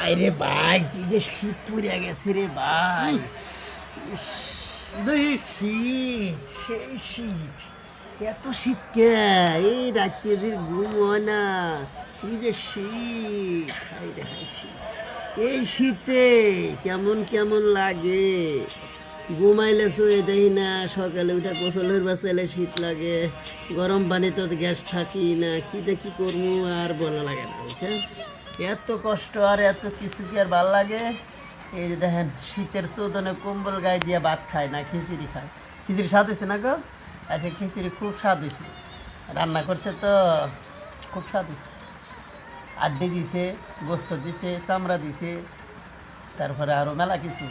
আরে ভাই কি যে শীত পড়ে গেছে রে ভাই। ইস, শীত সেই শীত, এত শীত কে? এই রাতে যে ঘুম হয় না, কি যে শীত, হায় রে হায় শীত। এই শীতে কেমন কেমন লাগে, ঘুমাইলে শুয়ে দেখি না, সকালে উঠে গোসলের বাসাইলে শীত লাগে, গরম পানি তো গ্যাস থাকি না, কি দেখি করবো আর ভালো লাগে না, বুঝছেন? এত কষ্ট আর এত কিছু কি আর ভাল লাগে? এই যে দেখেন শীতের চোদনে কম্বল গায়ে দিয়ে ভাত খায় না, খিচুড়ি খায়। খিচুড়ি স্বাদ হয়েছে না গো? আচ্ছা, খিচুড়ি খুব স্বাদ হয়েছে, রান্না করছে তো খুব স্বাদ হয়েছে। আড্ডি দিছে, গোস্ত দিছে, চামড়া দিছে, তারপরে আরও মেলা কিছু।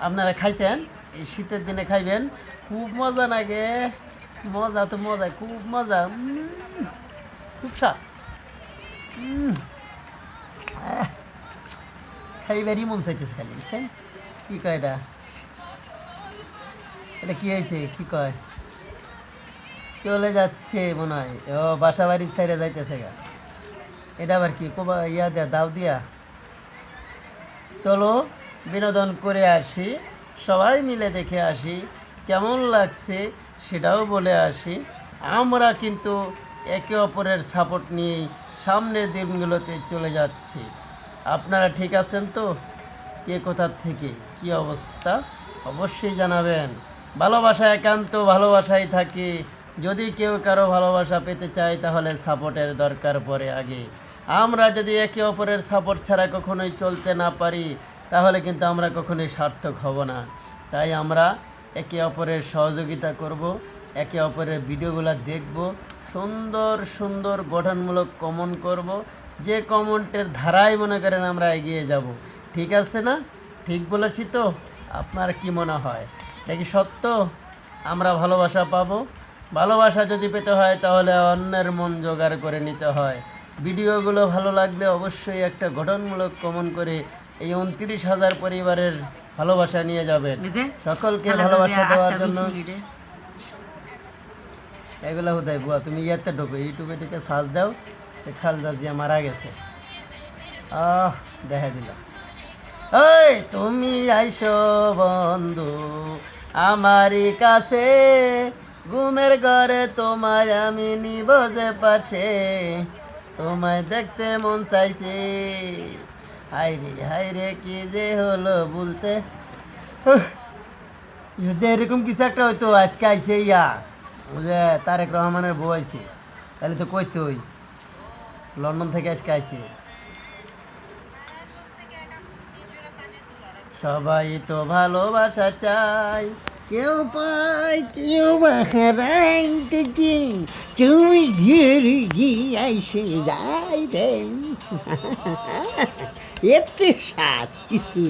আপনারা খাইছেন? এই শীতের দিনে খাইবেন, খুব মজা লাগে। মজা তো মজা, খুব মজা, খুব স্বাদ। খাইবারই মন চাইতেছে খালি, বুঝছেন? কী কয় এটা? এটা কী হয়েছে? কী কয়? চলে যাচ্ছে মনে হয়, ও বাসা বাড়ির সাইডে যাইতেছে গা। এটা আবার কি কোবা ইয়া দেয়া, দাও দিয়া? চলো বিনোদন করে আসি, সবাই মিলে দেখে আসি কেমন লাগছে, সেটাও বলে আসি। আমরা কিন্তু একে অপরের সাপোর্ট নিয়েই সামনের দিনগুলোতে চলে যাচ্ছি। আপনারা ঠিক আছেন তো? কে কোথার থেকে কি অবস্থা অবশ্যই জানাবেন। ভালোবাসা একান্ত ভালোবাসাই থাকে। যদি কেউ কারো ভালোবাসা পেতে চায় তাহলে সাপোর্টের দরকার পড়ে আগে। আমরা যদি একে অপরের সাপোর্ট ছাড়া কখনোই চলতে না পারি তাহলে কিন্তু আমরা কখনোই সার্থক হব না। তাই আমরা একে অপরের সহযোগিতা করব, একে অপরের ভিডিওগুলো দেখব, সুন্দর সুন্দর গঠনমূলক কমেন্ট করব, যে কমেন্টের ধারায় মনে করেন আমরা এগিয়ে যাব। ঠিক আছে না? ঠিক বলেছি তো? আপনার কি মনে হয়, এটা কি সত্য? আমরা ভালোবাসা পাবো। ভালোবাসা যদি পেতে হয় তাহলে অন্যের মন জোগাড় করে নিতে হয়। ভিডিওগুলো ভালো লাগলে অবশ্যই একটা গঠনমূলক কমেন্ট করে এই 29,000 পরিবারের ভালোবাসা নিয়ে যাবেন। সকলকে ভালোবাসা দেওয়ার জন্য এগুলো হুদাই বুয়া, তুমি ইয়াতে ঢোকো, ইউটিউবে থেকে সার্চ দাও, খালদা জিয়া মারা গেছে। দেখা দিল। ওই তুমি আইসো বন্ধু আমারই কাছে, ঘুমের ঘরে তোমায় আমি নিব যে পাশে, তোমায় দেখতে মন চাইছে, হাইরে কি যে হলো বলতে। যদি এরকম কিছু একটা হয়তো আজকে আইসে ইয়া বুঝে তারেক রহমানের বউ আইছে, তাহলে তো কইতই লন্ডন থেকে আজকে আইছে। সবাই তো ভালোবাসা চাই, কেউ পায় কেউ বাহারাই, চুই ঘিরে আইসে যাই রে। এতে সাত কিছু